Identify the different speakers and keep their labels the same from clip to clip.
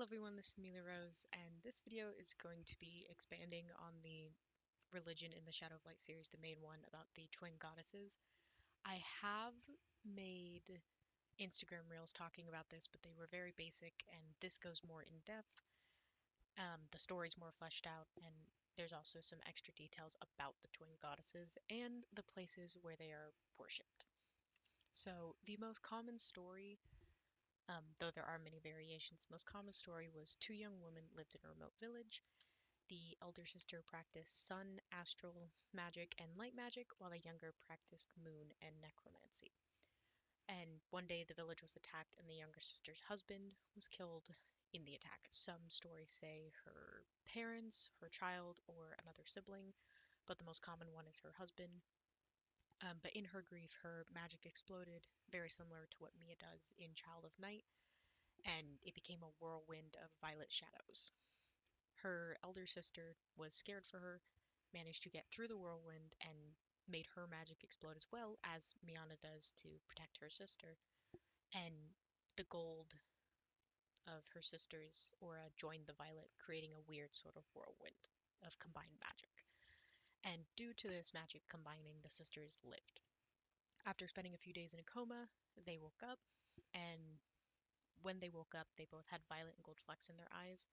Speaker 1: everyone, this is Amelia Rose, and this video is going to be expanding on the Religion in the Shadow of Light series, the main one about the twin goddesses. I have made Instagram reels talking about this, but they were very basic, and this goes more in depth. The story's more fleshed out, and there's also some extra details about the twin goddesses and the places where they are worshipped. So, the most common story, though there are many variations, the most common story was two young women lived in a remote village. The elder sister practiced sun, astral magic, and light magic, while the younger practiced moon and necromancy. And one day the village was attacked, and the younger sister's husband was killed in the attack. Some stories say her parents, her child, or another sibling, but the most common one is her husband. But in her grief, her magic exploded, very similar to what Mia does in Child of Night, and it became a whirlwind of violet shadows. Her elder sister was scared for her, managed to get through the whirlwind, and made her magic explode as well, as Miana does to protect her sister. And the gold of her sister's aura joined the violet, creating a weird sort of whirlwind of combined magic. And due to this magic combining, the sisters lived. After spending a few days in a coma, they woke up, and when they woke up, they both had violet and gold flecks in their eyes,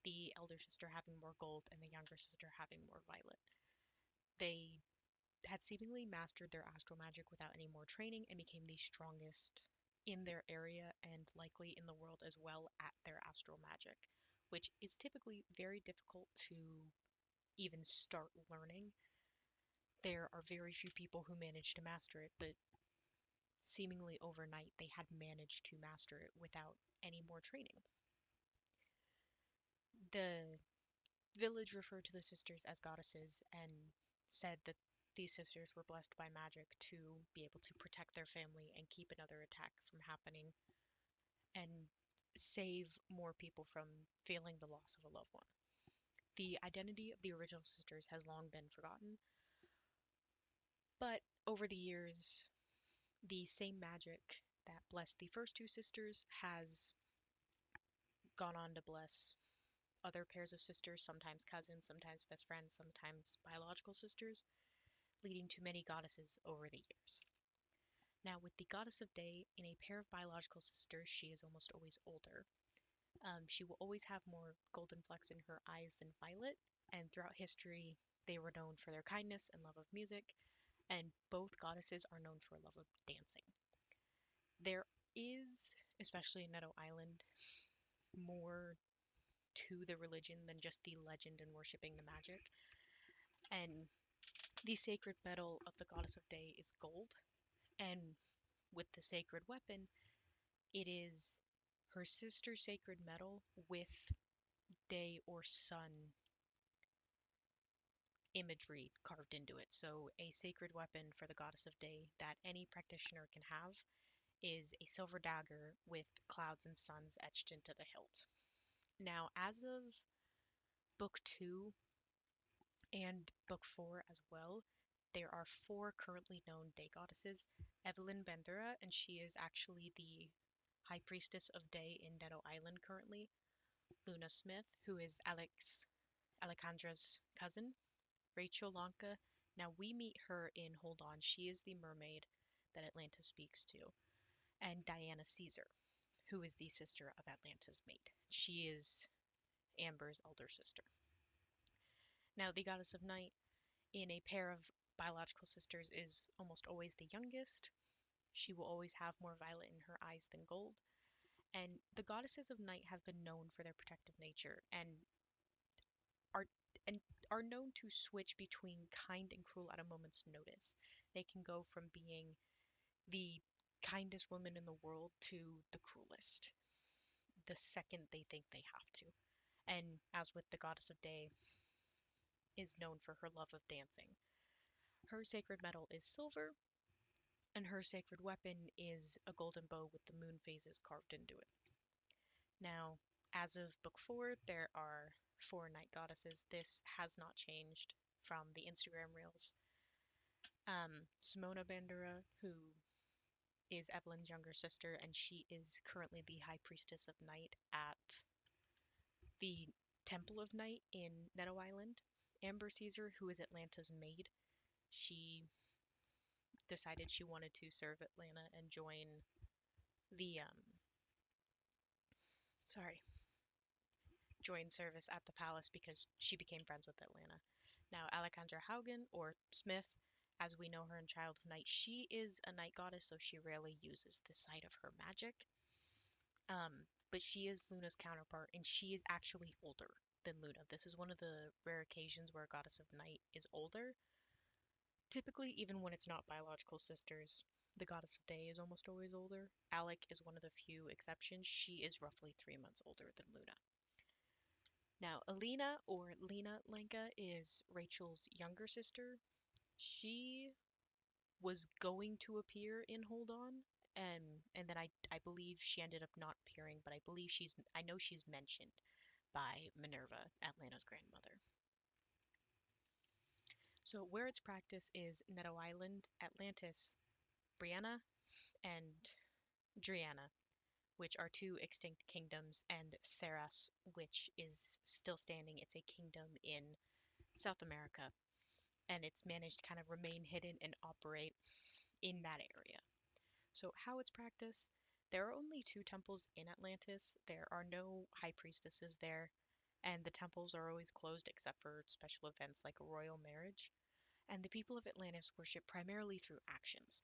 Speaker 1: the elder sister having more gold and the younger sister having more violet. They had seemingly mastered their astral magic without any more training and became the strongest in their area and likely in the world as well at their astral magic, which is typically very difficult to even start learning. There are very few people who manage to master it, but seemingly overnight they had managed to master it without any more training. The village referred to the sisters as goddesses and said that these sisters were blessed by magic to be able to protect their family and keep another attack from happening and save more people from feeling the loss of a loved one. The identity of the original sisters has long been forgotten, but over the years, the same magic that blessed the first two sisters has gone on to bless other pairs of sisters, sometimes cousins, sometimes best friends, sometimes biological sisters, leading to many goddesses over the years. Now, with the goddess of day, in a pair of biological sisters, she is almost always older. She will always have more golden flecks in her eyes than violet, and throughout history, they were known for their kindness and love of music, and both goddesses are known for a love of dancing. There is, especially in Neto Island, more to the religion than just the legend and worshipping the magic. And the sacred metal of the goddess of day is gold, and with the sacred weapon, it is her sister's sacred metal with day or sun imagery carved into it. So, a sacred weapon for the goddess of day that any practitioner can have is a silver dagger with clouds and suns etched into the hilt. Now, as of book 2 and book 4 as well, there are 4 currently known day goddesses. Evelyn Bandura, and she is actually the High Priestess of Day in Neto Island currently. Luna Smith, who is Alekandra's cousin. Rachel Lanka. Now we meet her in Hold On. She is the mermaid that Atlantis speaks to. And Diana Caesar, who is the sister of Atlanta's mate. She is Amber's elder sister. Now, the goddess of night in a pair of biological sisters is almost always the youngest. She will always have more violet in her eyes than gold. And the goddesses of night have been known for their protective nature are and are known to switch between kind and cruel at a moment's notice. They can go from being the kindest woman in the world to the cruelest the second they think they have to. And as with the goddess of day, is known for her love of dancing. Her sacred metal is silver, and her sacred weapon is a golden bow with the moon phases carved into it. Now, as of book 4, there are 4 night goddesses. This has not changed from the Instagram reels. Simona Bandura, who is Evelyn's younger sister, and she is currently the High Priestess of Night at the Temple of Night in Neto Island. Amber Caesar, who is Atlanta's maid, she decided she wanted to serve Atlanta and join the sorry, join service at the palace because she became friends with Atlanta. Now, Alejandra Haugen, or Smith, as we know her in Childhood Night, she is a night goddess, so she rarely uses the side of her magic. Um, but she is Luna's counterpart, and she is actually older than Luna. This is one of the rare occasions where a goddess of night is older. Typically, even when it's not biological sisters, the goddess of day is almost always older. Alec is one of the few exceptions. She is roughly 3 months older than Luna. Now, Alina, or Lena Lenka, is Rachel's younger sister. She was going to appear in Hold On, and then I believe she ended up not appearing, but I know she's mentioned by Minerva, Atlanta's grandmother. So where its practice is Neto Island, Atlantis, Brianna, and Driana, which are two extinct kingdoms, and Saras, which is still standing. It's a kingdom in South America, and it's managed to kind of remain hidden and operate in that area. So, how it's practiced, there are only two temples in Atlantis. There are no high priestesses there, and the temples are always closed except for special events like a royal marriage. And the people of Atlantis worship primarily through actions.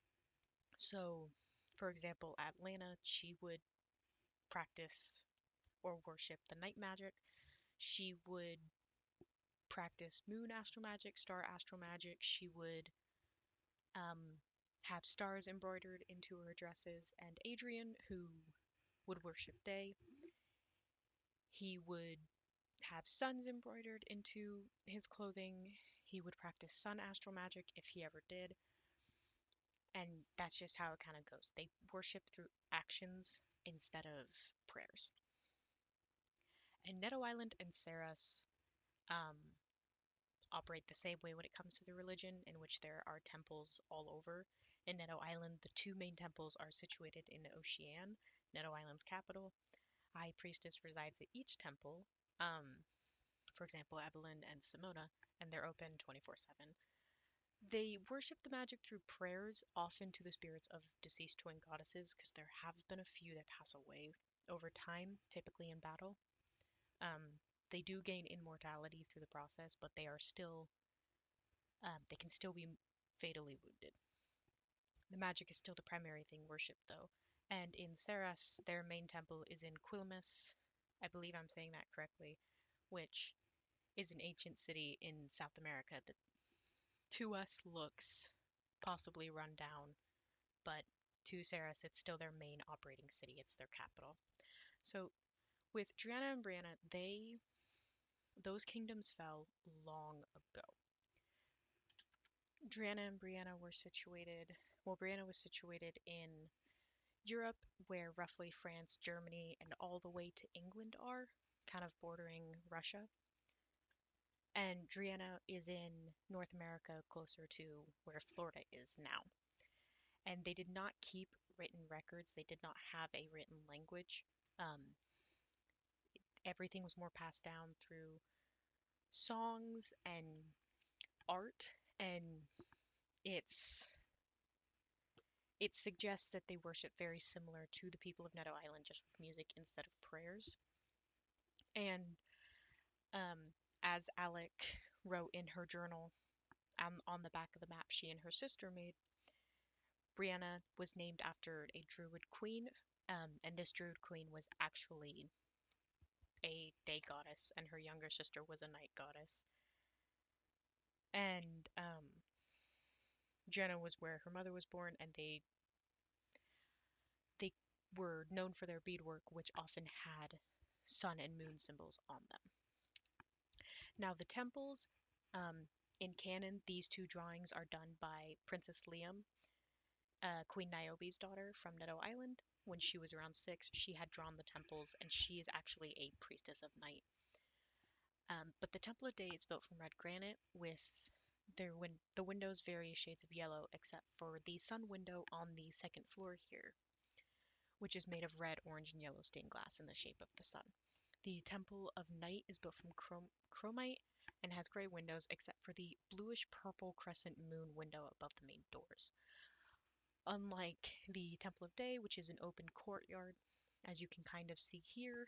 Speaker 1: So, for example, Atlanta, she would practice or worship the night magic. She would practice moon astral magic, star astral magic. She would um, have stars embroidered into her dresses. And Adrian, who would worship day, he would have suns embroidered into his clothing. He would practice sun astral magic if he ever did. And that's just how it kind of goes. They worship through actions instead of prayers. And Neto Island and Saras um, operate the same way when it comes to the religion, in which there are temples all over. In Neto Island, the two main temples are situated in Ocean, Neto Island's capital. A high priestess resides at each temple, for example, Evelyn and Simona, and they're open 24/7. They worship the magic through prayers, often to the spirits of deceased twin goddesses, because there have been a few that pass away over time, typically in battle. Um, they do gain immortality through the process, but they can still be fatally wounded. The magic is still the primary thing worshipped, though. And in Saras, their main temple is in Quilmes. I believe I'm saying that correctly, which is an ancient city in South America that to us looks possibly run down, but to Saras, it's still their main operating city. It's their capital. So with Driana and Brianna, those kingdoms fell long ago. Driana and Brianna were situated, well, Brianna was situated in Europe, where roughly France, Germany, and all the way to England are, kind of bordering Russia. And Driana is in North America, closer to where Florida is now. And they did not keep written records, they did not have a written language. Um, Everything was more passed down through songs and art, and it's it suggests that they worship very similar to the people of Neto Island, just with music instead of prayers. And um, as Alec wrote in her journal, on the back of the map she and her sister made, Brianna was named after a druid queen, and this druid queen was actually a day goddess, and her younger sister was a night goddess. And Jenna was where her mother was born, and they were known for their beadwork, which often had sun and moon symbols on them. Now, the temples, in canon, these two drawings are done by Princess Liam, Queen Niobe's daughter from Neto Island. When she was around 6, she had drawn the temples, and she is actually a priestess of night. But the Temple of Day is built from red granite with the windows various shades of yellow, except for the sun window on the second floor here, which is made of red, orange, and yellow stained glass in the shape of the sun. The Temple of Night is built from chromite and has gray windows except for the bluish purple crescent moon window above the main doors. Unlike the Temple of Day, which is an open courtyard, as you can kind of see here,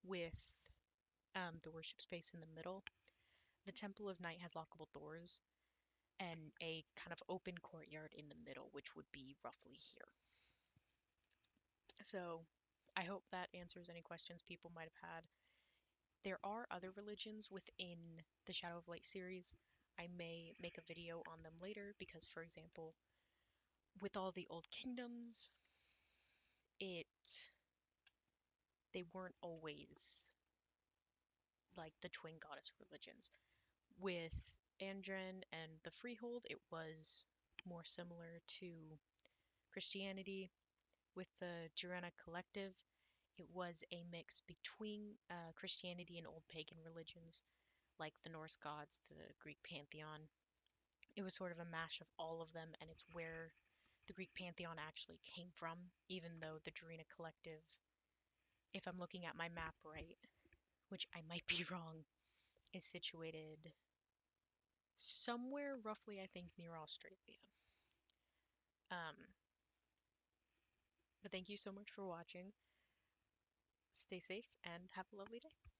Speaker 1: with the worship space in the middle, the Temple of Night has lockable doors and a kind of open courtyard in the middle, which would be roughly here. So I hope that answers any questions people might have had. There are other religions within the Shadow of Light series. I may make a video on them later because, for example, with all the old kingdoms, they weren't always like the twin goddess religions. With Andren and the Freehold, it was more similar to Christianity. With the Durana Collective, it was a mix between Christianity and old pagan religions, like the Norse gods, the Greek pantheon. It was sort of a mash of all of them, and it's where the Greek pantheon actually came from, even though the Durana Collective, if I'm looking at my map right, which I might be wrong, is situated somewhere roughly, I think, near Australia. Um, but thank you so much for watching. Stay safe and have a lovely day.